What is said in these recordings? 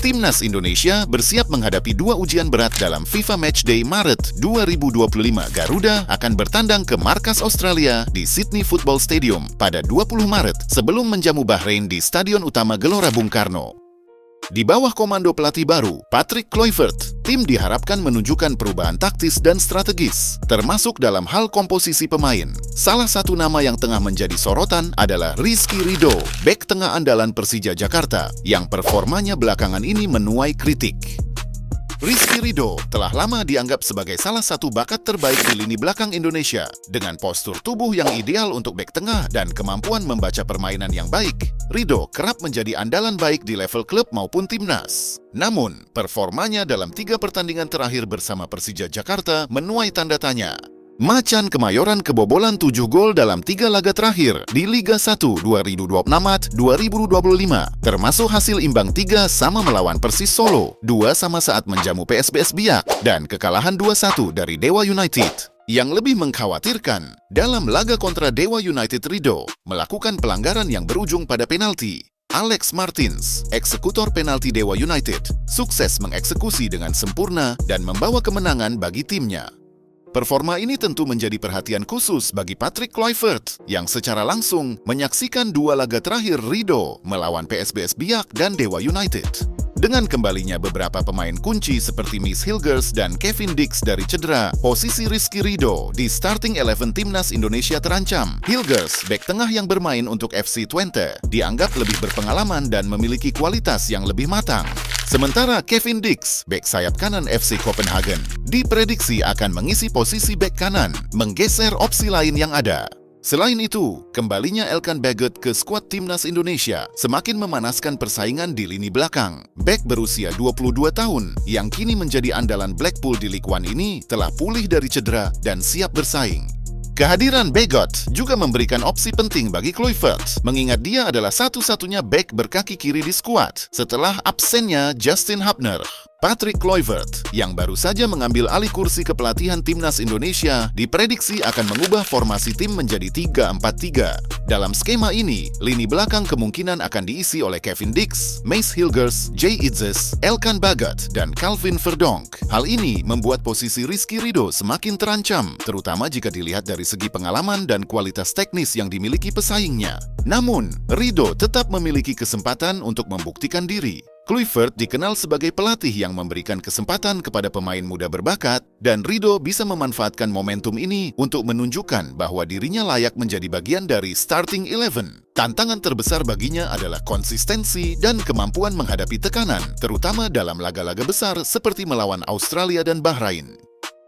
Timnas Indonesia bersiap menghadapi dua ujian berat dalam FIFA Matchday Maret 2025. Garuda akan bertandang ke markas Australia di Sydney Football Stadium pada 20 Maret sebelum menjamu Bahrain di Stadion Utama Gelora Bung Karno. Di bawah komando pelatih baru, Patrick Kluivert, tim diharapkan menunjukkan perubahan taktis dan strategis, termasuk dalam hal komposisi pemain. Salah satu nama yang tengah menjadi sorotan adalah Rizky Ridho, bek tengah andalan Persija Jakarta, yang performanya belakangan ini menuai kritik. Rizky Ridho telah lama dianggap sebagai salah satu bakat terbaik di lini belakang Indonesia. Dengan postur tubuh yang ideal untuk bek tengah dan kemampuan membaca permainan yang baik, Ridho kerap menjadi andalan baik di level klub maupun timnas. Namun, performanya dalam 3 pertandingan terakhir bersama Persija Jakarta menuai tanda tanya. Macan Kemayoran kebobolan 7 gol dalam 3 laga terakhir di Liga 1 2024-2025, termasuk hasil imbang 3 sama melawan Persis Solo, 2 sama saat menjamu PSBS Biak, dan kekalahan 2-1 dari Dewa United. Yang lebih mengkhawatirkan, dalam laga kontra Dewa United, Ridho melakukan pelanggaran yang berujung pada penalti. Alex Martins, eksekutor penalti Dewa United, sukses mengeksekusi dengan sempurna dan membawa kemenangan bagi timnya. Performa ini tentu menjadi perhatian khusus bagi Patrick Kluivert yang secara langsung menyaksikan 2 laga terakhir Ridho melawan PSBS Biak dan Dewa United. Dengan kembalinya beberapa pemain kunci seperti Miss Hilgers dan Kevin Dix dari cedera, posisi Rizky Ridho di starting 11 Timnas Indonesia terancam. Hilgers, bek tengah yang bermain untuk FC Twente, dianggap lebih berpengalaman dan memiliki kualitas yang lebih matang. Sementara Kevin Dix, bek sayap kanan FC Copenhagen, diprediksi akan mengisi posisi bek kanan, menggeser opsi lain yang ada. Selain itu, kembalinya Elkan Bagot ke skuad Timnas Indonesia semakin memanaskan persaingan di lini belakang. Bek berusia 22 tahun yang kini menjadi andalan Blackpool di Ligue 1 ini telah pulih dari cedera dan siap bersaing. Kehadiran Bagot juga memberikan opsi penting bagi Kluivert, mengingat dia adalah satu-satunya bek berkaki kiri di skuad setelah absennya Justin Hubner. Patrick Kluivert, yang baru saja mengambil alih kursi kepelatihan Timnas Indonesia, diprediksi akan mengubah formasi tim menjadi 3-4-3. Dalam skema ini, lini belakang kemungkinan akan diisi oleh Kevin Dix, Mace Hilgers, Jay Itzes, Elkan Bagot, dan Calvin Verdonk. Hal ini membuat posisi Rizky Ridho semakin terancam, terutama jika dilihat dari segi pengalaman dan kualitas teknis yang dimiliki pesaingnya. Namun, Ridho tetap memiliki kesempatan untuk membuktikan diri. Kluivert dikenal sebagai pelatih yang memberikan kesempatan kepada pemain muda berbakat, dan Ridho bisa memanfaatkan momentum ini untuk menunjukkan bahwa dirinya layak menjadi bagian dari starting 11. Tantangan terbesar baginya adalah konsistensi dan kemampuan menghadapi tekanan, terutama dalam laga-laga besar seperti melawan Australia dan Bahrain.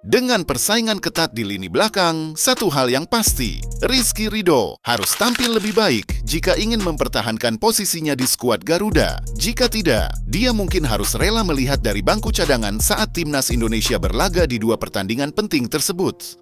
Dengan persaingan ketat di lini belakang, satu hal yang pasti, Rizky Ridho harus tampil lebih baik jika ingin mempertahankan posisinya di skuad Garuda. Jika tidak, dia mungkin harus rela melihat dari bangku cadangan saat Timnas Indonesia berlaga di 2 pertandingan penting tersebut.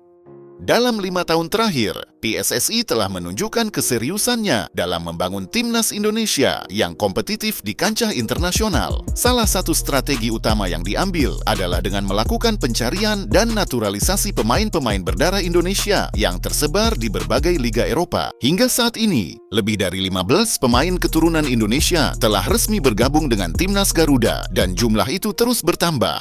Dalam 5 tahun terakhir, PSSI telah menunjukkan keseriusannya dalam membangun Timnas Indonesia yang kompetitif di kancah internasional. Salah satu strategi utama yang diambil adalah dengan melakukan pencarian dan naturalisasi pemain-pemain berdarah Indonesia yang tersebar di berbagai liga Eropa. Hingga saat ini, lebih dari 15 pemain keturunan Indonesia telah resmi bergabung dengan Timnas Garuda, dan jumlah itu terus bertambah.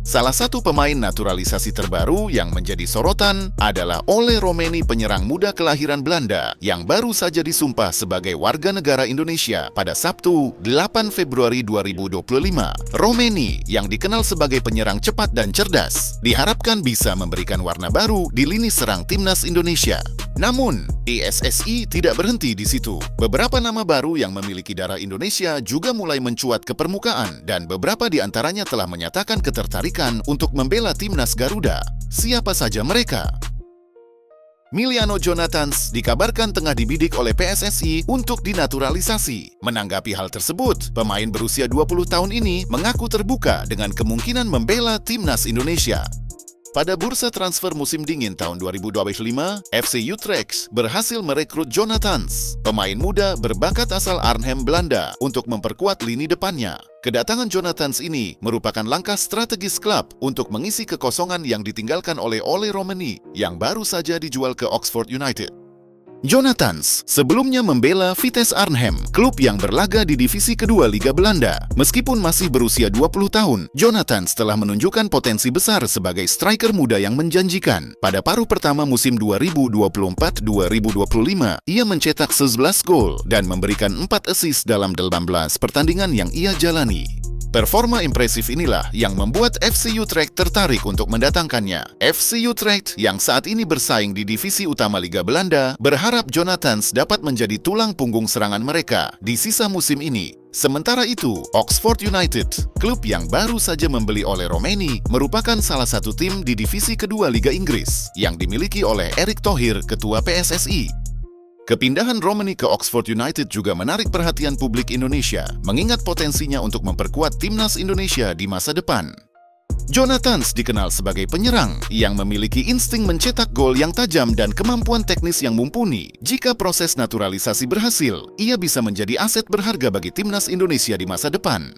Salah satu pemain naturalisasi terbaru yang menjadi sorotan adalah Ole Romeni, penyerang muda kelahiran Belanda yang baru saja disumpah sebagai warga negara Indonesia pada Sabtu, 8 Februari 2025. Romeni, yang dikenal sebagai penyerang cepat dan cerdas, diharapkan bisa memberikan warna baru di lini serang Timnas Indonesia. Namun, PSSI tidak berhenti di situ. Beberapa nama baru yang memiliki darah Indonesia juga mulai mencuat ke permukaan, dan beberapa di antaranya telah menyatakan ketertarikan untuk membela Timnas Garuda. Siapa saja mereka? Miliano Jonathans dikabarkan tengah dibidik oleh PSSI untuk dinaturalisasi. Menanggapi hal tersebut, pemain berusia 20 tahun ini mengaku terbuka dengan kemungkinan membela Timnas Indonesia. Pada bursa transfer musim dingin tahun 2025, FC Utrecht berhasil merekrut Jonathans, pemain muda berbakat asal Arnhem, Belanda, untuk memperkuat lini depannya. Kedatangan Jonathans ini merupakan langkah strategis klub untuk mengisi kekosongan yang ditinggalkan oleh Ole Romeni yang baru saja dijual ke Oxford United. Jonathans sebelumnya membela Vitesse Arnhem, klub yang berlaga di divisi kedua Liga Belanda. Meskipun masih berusia 20 tahun, Jonathans telah menunjukkan potensi besar sebagai striker muda yang menjanjikan. Pada paruh pertama musim 2024-2025, ia mencetak 11 gol dan memberikan 4 assist dalam 18 pertandingan yang ia jalani. Performa impresif inilah yang membuat FC Utrecht tertarik untuk mendatangkannya. FC Utrecht yang saat ini bersaing di divisi utama Liga Belanda berharap Jonathans dapat menjadi tulang punggung serangan mereka di sisa musim ini. Sementara itu, Oxford United, klub yang baru saja membeli oleh Romeni, merupakan salah satu tim di divisi kedua Liga Inggris yang dimiliki oleh Erick Thohir, ketua PSSI. Kepindahan Romeni ke Oxford United juga menarik perhatian publik Indonesia, mengingat potensinya untuk memperkuat timnas Indonesia di masa depan. Jonathans dikenal sebagai penyerang yang memiliki insting mencetak gol yang tajam dan kemampuan teknis yang mumpuni. Jika proses naturalisasi berhasil, ia bisa menjadi aset berharga bagi timnas Indonesia di masa depan.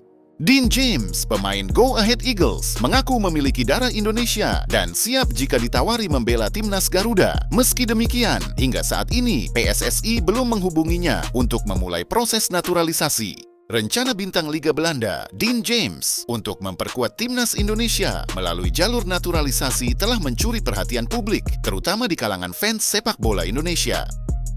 Dean James, pemain Go Ahead Eagles, mengaku memiliki darah Indonesia dan siap jika ditawari membela timnas Garuda. Meski demikian, hingga saat ini PSSI belum menghubunginya untuk memulai proses naturalisasi. Rencana bintang Liga Belanda, Dean James, untuk memperkuat timnas Indonesia melalui jalur naturalisasi telah mencuri perhatian publik, terutama di kalangan fans sepak bola Indonesia.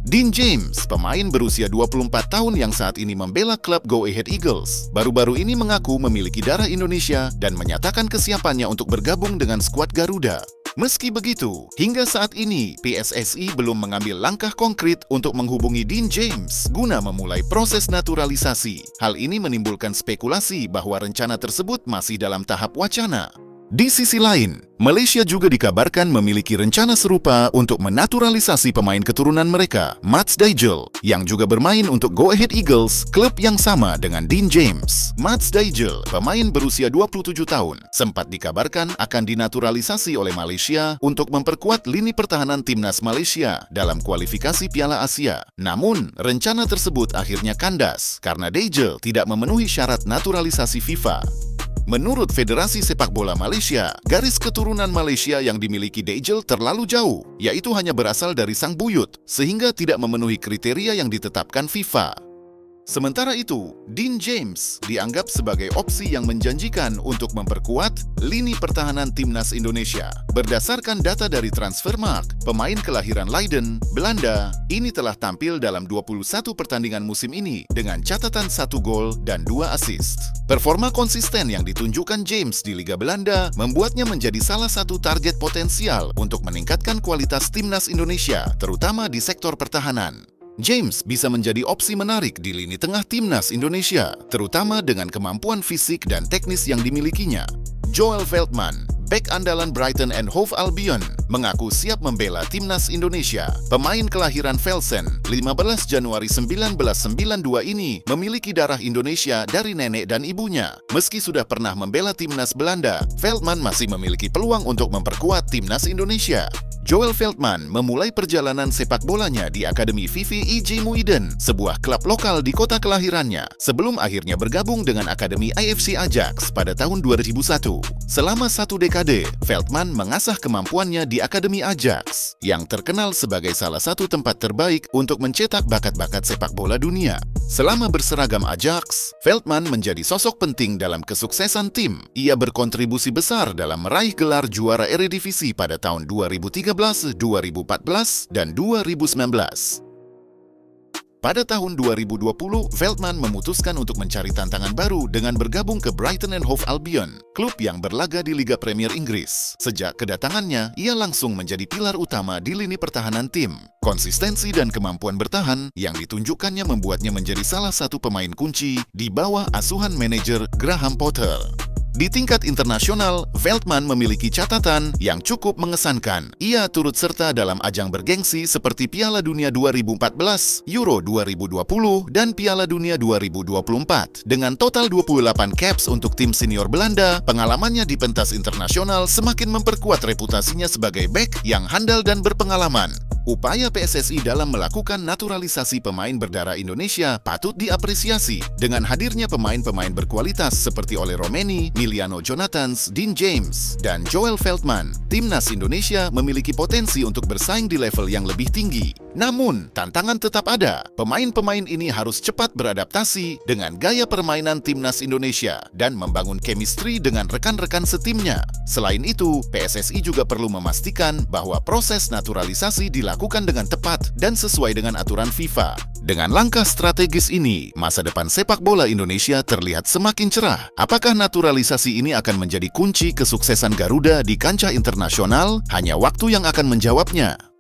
Dean James, pemain berusia 24 tahun yang saat ini membela klub Go Ahead Eagles, baru-baru ini mengaku memiliki darah Indonesia dan menyatakan kesiapannya untuk bergabung dengan skuad Garuda. Meski begitu, hingga saat ini PSSI belum mengambil langkah konkret untuk menghubungi Dean James guna memulai proses naturalisasi. Hal ini menimbulkan spekulasi bahwa rencana tersebut masih dalam tahap wacana. Di sisi lain, Malaysia juga dikabarkan memiliki rencana serupa untuk menaturalisasi pemain keturunan mereka, Mats Dijel, yang juga bermain untuk Go Ahead Eagles, klub yang sama dengan Dean James. Mats Dijel, pemain berusia 27 tahun, sempat dikabarkan akan dinaturalisasi oleh Malaysia untuk memperkuat lini pertahanan timnas Malaysia dalam kualifikasi Piala Asia. Namun, rencana tersebut akhirnya kandas karena Dijel tidak memenuhi syarat naturalisasi FIFA. Menurut Federasi Sepak Bola Malaysia, garis keturunan Malaysia yang dimiliki Dijel terlalu jauh, yaitu hanya berasal dari sang buyut, sehingga tidak memenuhi kriteria yang ditetapkan FIFA. Sementara itu, Dean James dianggap sebagai opsi yang menjanjikan untuk memperkuat lini pertahanan timnas Indonesia. Berdasarkan data dari Transfermarkt, pemain kelahiran Leiden, Belanda, ini telah tampil dalam 21 pertandingan musim ini dengan catatan 1 gol dan 2 assist. Performa konsisten yang ditunjukkan James di Liga Belanda membuatnya menjadi salah satu target potensial untuk meningkatkan kualitas timnas Indonesia, terutama di sektor pertahanan. James bisa menjadi opsi menarik di lini tengah timnas Indonesia, terutama dengan kemampuan fisik dan teknis yang dimilikinya. Joel Veltman, bek andalan Brighton and Hove Albion, mengaku siap membela timnas Indonesia. Pemain kelahiran Velsen, 15 Januari 1992 ini memiliki darah Indonesia dari nenek dan ibunya. Meski sudah pernah membela timnas Belanda, Veltman masih memiliki peluang untuk memperkuat timnas Indonesia. Joel Veltman memulai perjalanan sepak bolanya di Akademi VVIJ Muiden, sebuah klub lokal di kota kelahirannya, sebelum akhirnya bergabung dengan Akademi AFC Ajax pada tahun 2001. Selama 1 dekade, Veltman mengasah kemampuannya di Akademi Ajax, yang terkenal sebagai salah satu tempat terbaik untuk mencetak bakat-bakat sepak bola dunia. Selama berseragam Ajax, Veltman menjadi sosok penting dalam kesuksesan tim. Ia berkontribusi besar dalam meraih gelar juara Eredivisie pada tahun 2013, 2014, dan 2019. Pada tahun 2020, Veltman memutuskan untuk mencari tantangan baru dengan bergabung ke Brighton and Hove Albion, klub yang berlaga di Liga Premier Inggris. Sejak kedatangannya, ia langsung menjadi pilar utama di lini pertahanan tim. Konsistensi dan kemampuan bertahan yang ditunjukkannya membuatnya menjadi salah satu pemain kunci di bawah asuhan manajer Graham Potter. Di tingkat internasional, Veltman memiliki catatan yang cukup mengesankan. Ia turut serta dalam ajang bergengsi seperti Piala Dunia 2014, Euro 2020, dan Piala Dunia 2024. Dengan total 28 caps untuk tim senior Belanda, pengalamannya di pentas internasional semakin memperkuat reputasinya sebagai bek yang handal dan berpengalaman. Upaya PSSI dalam melakukan naturalisasi pemain berdarah Indonesia patut diapresiasi. Dengan hadirnya pemain-pemain berkualitas seperti Ole Romeni, Emiliano Jonathans, Dean James, dan Joel Veltman, timnas Indonesia memiliki potensi untuk bersaing di level yang lebih tinggi. Namun, tantangan tetap ada. Pemain-pemain ini harus cepat beradaptasi dengan gaya permainan timnas Indonesia dan membangun chemistry dengan rekan-rekan setimnya. Selain itu, PSSI juga perlu memastikan bahwa proses naturalisasi dilakukan dengan tepat dan sesuai dengan aturan FIFA. Dengan langkah strategis ini, masa depan sepak bola Indonesia terlihat semakin cerah. Apakah naturalisasi ini akan menjadi kunci kesuksesan Garuda di kancah internasional? Hanya waktu yang akan menjawabnya.